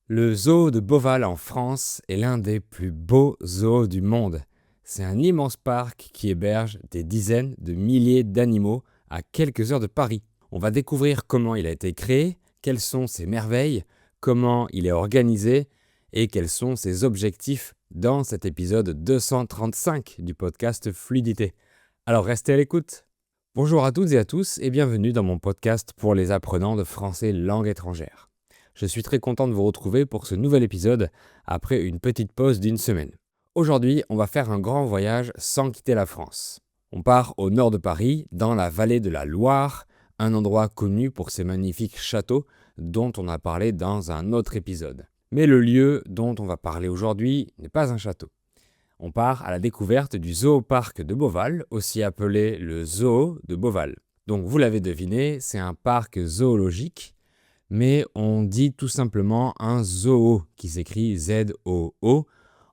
Le zoo de Beauval en France est l'un des plus beaux zoos du monde. C'est un immense parc qui héberge des dizaines de milliers d'animaux à quelques heures de Paris. On va découvrir comment il a été créé, quelles sont ses merveilles, comment il est organisé et quels sont ses objectifs dans cet épisode 235 du podcast Fluidité. Alors restez à l'écoute. Bonjour à toutes et à tous et bienvenue dans mon podcast pour les apprenants de français langue étrangère. Je suis très content de vous retrouver pour ce nouvel épisode après une petite pause d'une semaine. Aujourd'hui, on va faire un grand voyage sans quitter la France. On part au nord de Paris, dans la vallée de la Loire, un endroit connu pour ses magnifiques châteaux dont on a parlé dans un autre épisode. Mais le lieu dont on va parler aujourd'hui n'est pas un château. On part à la découverte du Zooparc de Beauval, aussi appelé le Zoo de Beauval. Donc vous l'avez deviné, c'est un parc zoologique, mais on dit tout simplement un zoo qui s'écrit Z-O-O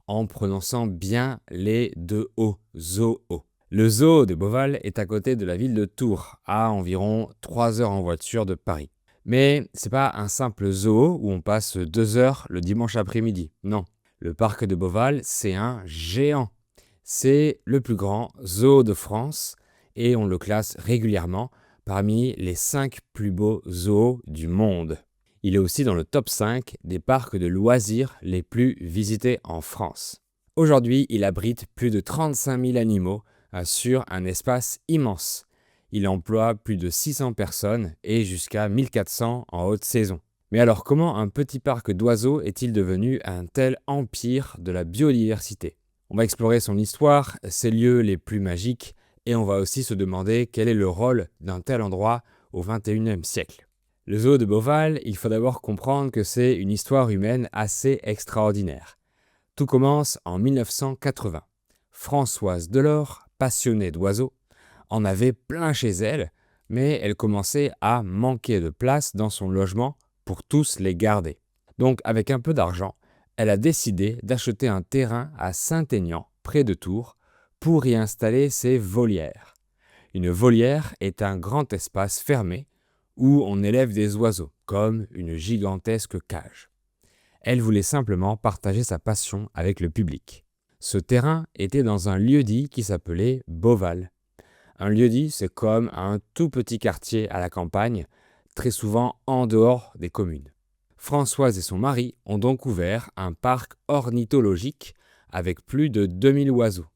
en prononçant bien les deux O, zoo. Le zoo de Beauval est à côté de la ville de Tours, à environ 3 heures en voiture de Paris. Mais c'est pas un simple zoo où on passe 2 heures le dimanche après-midi, non. Le parc de Beauval, c'est un géant. C'est le plus grand zoo de France et on le classe régulièrement parmi les 5 plus beaux zoos du monde. Il est aussi dans le top 5 des parcs de loisirs les plus visités en France. Aujourd'hui, il abrite plus de 35 000 animaux sur un espace immense. Il emploie plus de 600 personnes et jusqu'à 1400 en haute saison. Mais alors comment un petit parc d'oiseaux est-il devenu un tel empire de la biodiversité ? On va explorer son histoire, ses lieux les plus magiques, et on va aussi se demander quel est le rôle d'un tel endroit au XXIe siècle. Le zoo de Beauval, il faut d'abord comprendre que c'est une histoire humaine assez extraordinaire. Tout commence en 1980. Françoise Delors, passionnée d'oiseaux, en avait plein chez elle, mais elle commençait à manquer de place dans son logement pour tous les garder. Donc avec un peu d'argent, elle a décidé d'acheter un terrain à Saint-Aignan, près de Tours, pour y installer ses volières. Une volière est un grand espace fermé où on élève des oiseaux, comme une gigantesque cage. Elle voulait simplement partager sa passion avec le public. Ce terrain était dans un lieu-dit qui s'appelait Beauval. Un lieu-dit, c'est comme un tout petit quartier à la campagne, très souvent en dehors des communes. Françoise et son mari ont donc ouvert un parc ornithologique avec plus de 2000 oiseaux.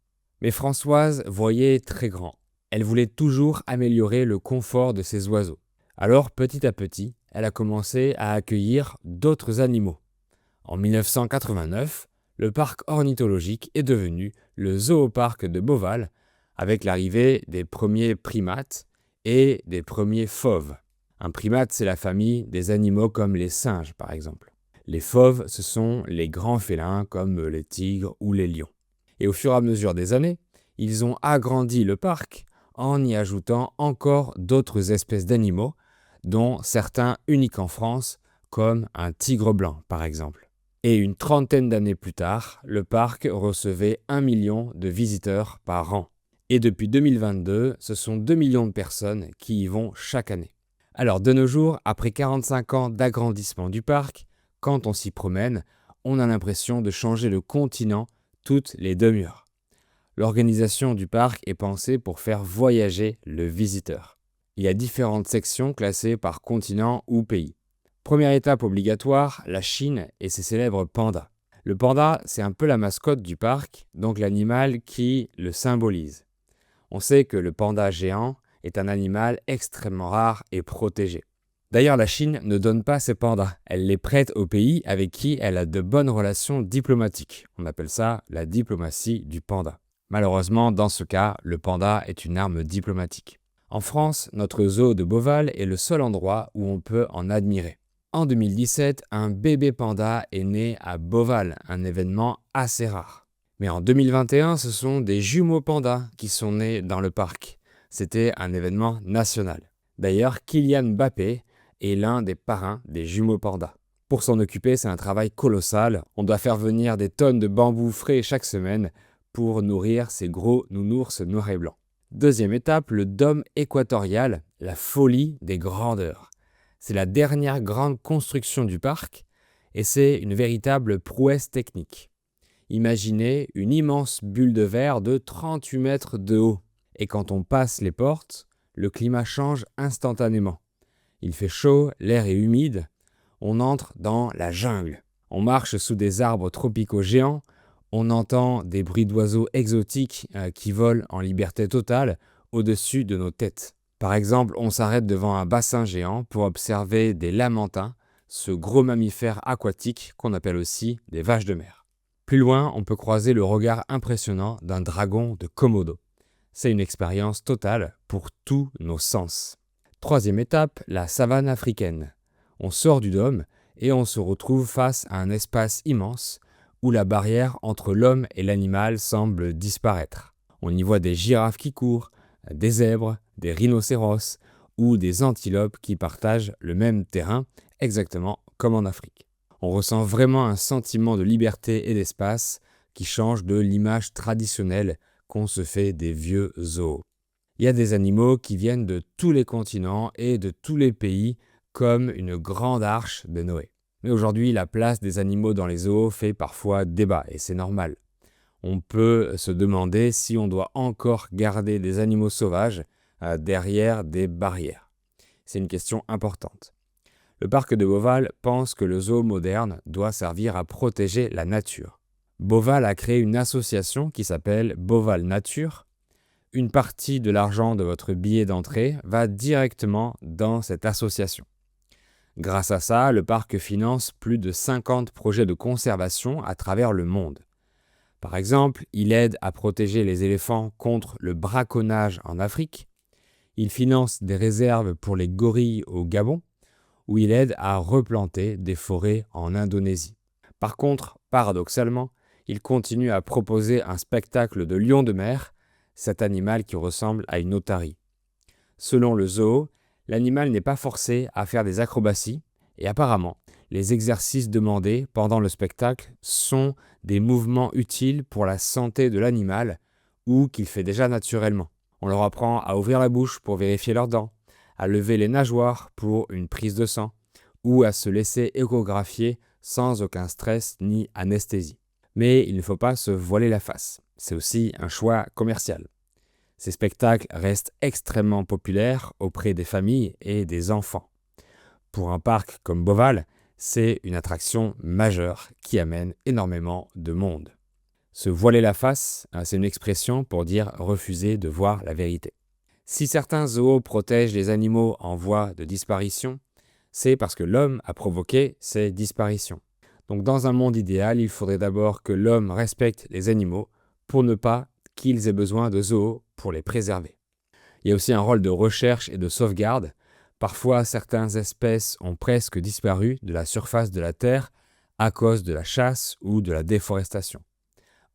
Mais Françoise voyait très grand. Elle voulait toujours améliorer le confort de ses oiseaux. Alors, petit à petit, elle a commencé à accueillir d'autres animaux. En 1989, le parc ornithologique est devenu le Zooparc de Beauval, avec l'arrivée des premiers primates et des premiers fauves. Un primate, c'est la famille des animaux comme les singes, par exemple. Les fauves, ce sont les grands félins comme les tigres ou les lions. Et au fur et à mesure des années, ils ont agrandi le parc en y ajoutant encore d'autres espèces d'animaux, dont certains uniques en France, comme un tigre blanc, par exemple. Et une trentaine d'années plus tard, le parc recevait 1 million de visiteurs par an. Et depuis 2022, ce sont 2 millions de personnes qui y vont chaque année. Alors de nos jours, après 45 ans d'agrandissement du parc, quand on s'y promène, on a l'impression de changer de continent toutes les demi-heures. L'organisation du parc est pensée pour faire voyager le visiteur. Il y a différentes sections classées par continent ou pays. Première étape obligatoire, la Chine et ses célèbres pandas. Le panda, c'est un peu la mascotte du parc, donc l'animal qui le symbolise. On sait que le panda géant est un animal extrêmement rare et protégé. D'ailleurs, la Chine ne donne pas ses pandas, elle les prête aux pays avec qui elle a de bonnes relations diplomatiques. On appelle ça la diplomatie du panda. Malheureusement, dans ce cas, le panda est une arme diplomatique. En France, notre zoo de Beauval est le seul endroit où on peut en admirer. En 2017, un bébé panda est né à Beauval, un événement assez rare. Mais en 2021, ce sont des jumeaux pandas qui sont nés dans le parc. C'était un événement national. D'ailleurs, Kylian Mbappé est l'un des parrains des jumeaux pandas. Pour s'en occuper, c'est un travail colossal. On doit faire venir des tonnes de bambous frais chaque semaine pour nourrir ces gros nounours noirs et blancs. Deuxième étape, le dôme équatorial, la folie des grandeurs. C'est la dernière grande construction du parc Et c'est une véritable prouesse technique. Imaginez une immense bulle de verre de 38 mètres de haut. Et quand on passe les portes, le climat change instantanément. Il fait chaud, l'air est humide, on entre dans la jungle. On marche sous des arbres tropicaux géants, on entend des bruits d'oiseaux exotiques qui volent en liberté totale au-dessus de nos têtes. Par exemple, on s'arrête devant un bassin géant pour observer des lamantins, ce gros mammifère aquatique qu'on appelle aussi des vaches de mer. Plus loin, on peut croiser le regard impressionnant d'un dragon de Komodo. C'est une expérience totale pour tous nos sens. Troisième étape, la savane africaine. On sort du dôme et on se retrouve face à un espace immense où la barrière entre l'homme et l'animal semble disparaître. On y voit des girafes qui courent, des zèbres, des rhinocéros ou des antilopes qui partagent le même terrain, exactement comme en Afrique. On ressent vraiment un sentiment de liberté et d'espace qui change de l'image traditionnelle qu'on se fait des vieux zoos. Il y a des animaux qui viennent de tous les continents et de tous les pays comme une grande arche de Noé. Mais aujourd'hui, la place des animaux dans les zoos fait parfois débat et c'est normal. On peut se demander si on doit encore garder des animaux sauvages derrière des barrières. C'est une question importante. Le parc de Beauval pense que le zoo moderne doit servir à protéger la nature. Beauval a créé une association qui s'appelle Beauval Nature. Une partie de l'argent de votre billet d'entrée va directement dans cette association. Grâce à ça, le parc finance plus de 50 projets de conservation à travers le monde. Par exemple, il aide à protéger les éléphants contre le braconnage en Afrique. Il finance des réserves pour les gorilles au Gabon, où il aide à replanter des forêts en Indonésie. Par contre, paradoxalement, il continue à proposer un spectacle de lion de mer, cet animal qui ressemble à une otarie. Selon le zoo, l'animal n'est pas forcé à faire des acrobaties et apparemment, les exercices demandés pendant le spectacle sont des mouvements utiles pour la santé de l'animal ou qu'il fait déjà naturellement. On leur apprend à ouvrir la bouche pour vérifier leurs dents, à lever les nageoires pour une prise de sang ou à se laisser échographier sans aucun stress ni anesthésie. Mais il ne faut pas se voiler la face. C'est aussi un choix commercial. Ces spectacles restent extrêmement populaires auprès des familles et des enfants. Pour un parc comme Beauval, c'est une attraction majeure qui amène énormément de monde. Se voiler la face, c'est une expression pour dire refuser de voir la vérité. Si certains zoos protègent les animaux en voie de disparition, c'est parce que l'homme a provoqué ces disparitions. Donc dans un monde idéal, il faudrait d'abord que l'homme respecte les animaux pour ne pas qu'ils aient besoin de zoos pour les préserver. Il y a aussi un rôle de recherche et de sauvegarde. Parfois, certaines espèces ont presque disparu de la surface de la Terre à cause de la chasse ou de la déforestation.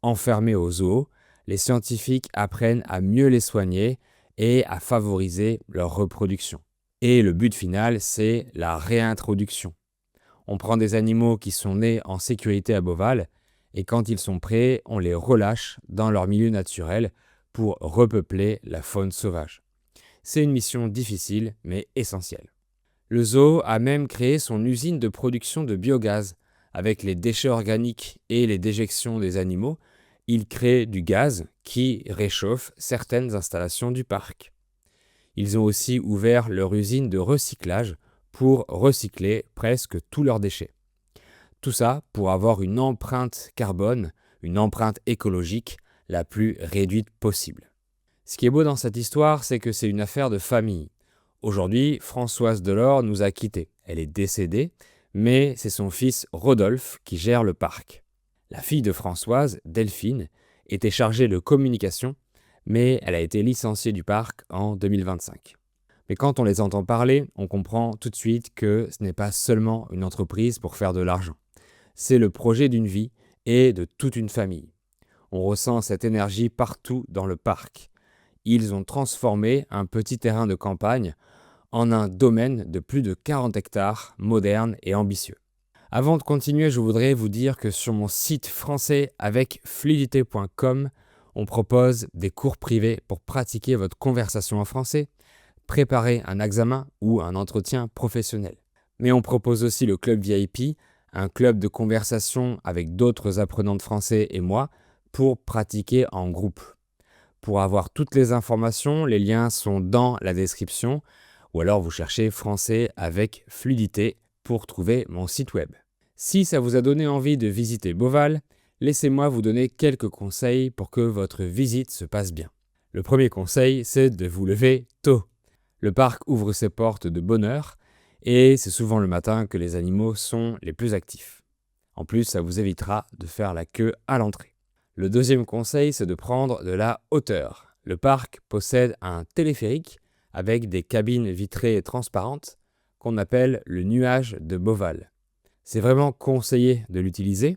Enfermés au zoo, les scientifiques apprennent à mieux les soigner et à favoriser leur reproduction. Et le but final, c'est la réintroduction. On prend des animaux qui sont nés en sécurité à Beauval et quand ils sont prêts, on les relâche dans leur milieu naturel pour repeupler la faune sauvage. C'est une mission difficile mais essentielle. Le zoo a même créé son usine de production de biogaz. Avec les déchets organiques et les déjections des animaux, il crée du gaz qui réchauffe certaines installations du parc. Ils ont aussi ouvert leur usine de recyclage pour recycler presque tous leurs déchets. Tout ça pour avoir une empreinte carbone, une empreinte écologique la plus réduite possible. Ce qui est beau dans cette histoire, c'est que c'est une affaire de famille. Aujourd'hui, Françoise Delors nous a quittés. Elle est décédée, mais c'est son fils Rodolphe qui gère le parc. La fille de Françoise, Delphine, était chargée de communication, mais elle a été licenciée du parc en 2025. Mais quand on les entend parler, on comprend tout de suite que ce n'est pas seulement une entreprise pour faire de l'argent. C'est le projet d'une vie et de toute une famille. On ressent cette énergie partout dans le parc. Ils ont transformé un petit terrain de campagne en un domaine de plus de 40 hectares, moderne et ambitieux. Avant de continuer, je voudrais vous dire que sur mon site français avec fluidité.com, on propose des cours privés pour pratiquer votre conversation en français, préparer un examen ou un entretien professionnel. Mais on propose aussi le club VIP, un club de conversation avec d'autres apprenants de français et moi pour pratiquer en groupe. Pour avoir toutes les informations, les liens sont dans la description ou alors vous cherchez français avec fluidité pour trouver mon site web. Si ça vous a donné envie de visiter Beauval, laissez-moi vous donner quelques conseils pour que votre visite se passe bien. Le premier conseil, c'est de vous lever tôt. Le parc ouvre ses portes de bonne heure et c'est souvent le matin que les animaux sont les plus actifs. En plus, ça vous évitera de faire la queue à l'entrée. Le deuxième conseil, c'est de prendre de la hauteur. Le parc possède un téléphérique avec des cabines vitrées et transparentes qu'on appelle le nuage de Beauval. C'est vraiment conseillé de l'utiliser.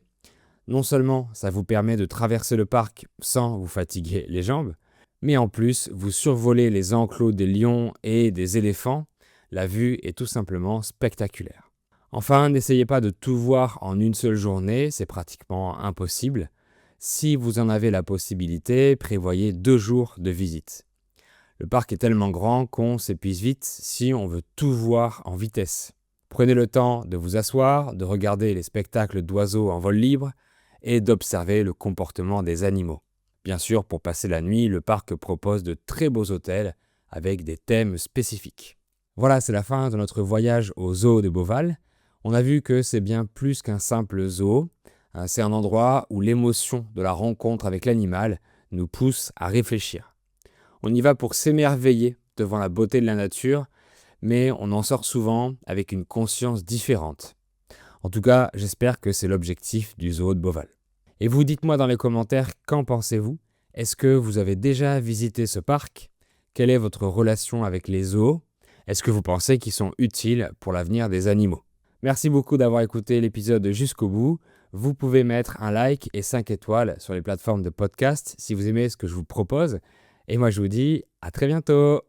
Non seulement ça vous permet de traverser le parc sans vous fatiguer les jambes, mais en plus vous survolez les enclos des lions et des éléphants. La vue est tout simplement spectaculaire. Enfin, n'essayez pas de tout voir en une seule journée, c'est pratiquement impossible. Si vous en avez la possibilité, prévoyez 2 jours de visite. Le parc est tellement grand qu'on s'épuise vite si on veut tout voir en vitesse. Prenez le temps de vous asseoir, de regarder les spectacles d'oiseaux en vol libre et d'observer le comportement des animaux. Bien sûr, pour passer la nuit, le parc propose de très beaux hôtels avec des thèmes spécifiques. Voilà, c'est la fin de notre voyage au zoo de Beauval. On a vu que c'est bien plus qu'un simple zoo. C'est un endroit où l'émotion de la rencontre avec l'animal nous pousse à réfléchir. On y va pour s'émerveiller devant la beauté de la nature, mais on en sort souvent avec une conscience différente. En tout cas, j'espère que c'est l'objectif du zoo de Beauval. Et vous, dites-moi dans les commentaires, qu'en pensez-vous ? Est-ce que vous avez déjà visité ce parc ? Quelle est votre relation avec les zoos ? Est-ce que vous pensez qu'ils sont utiles pour l'avenir des animaux ? Merci beaucoup d'avoir écouté l'épisode jusqu'au bout. Vous pouvez mettre un like et 5 étoiles sur les plateformes de podcast si vous aimez ce que je vous propose. Et moi, je vous dis à très bientôt.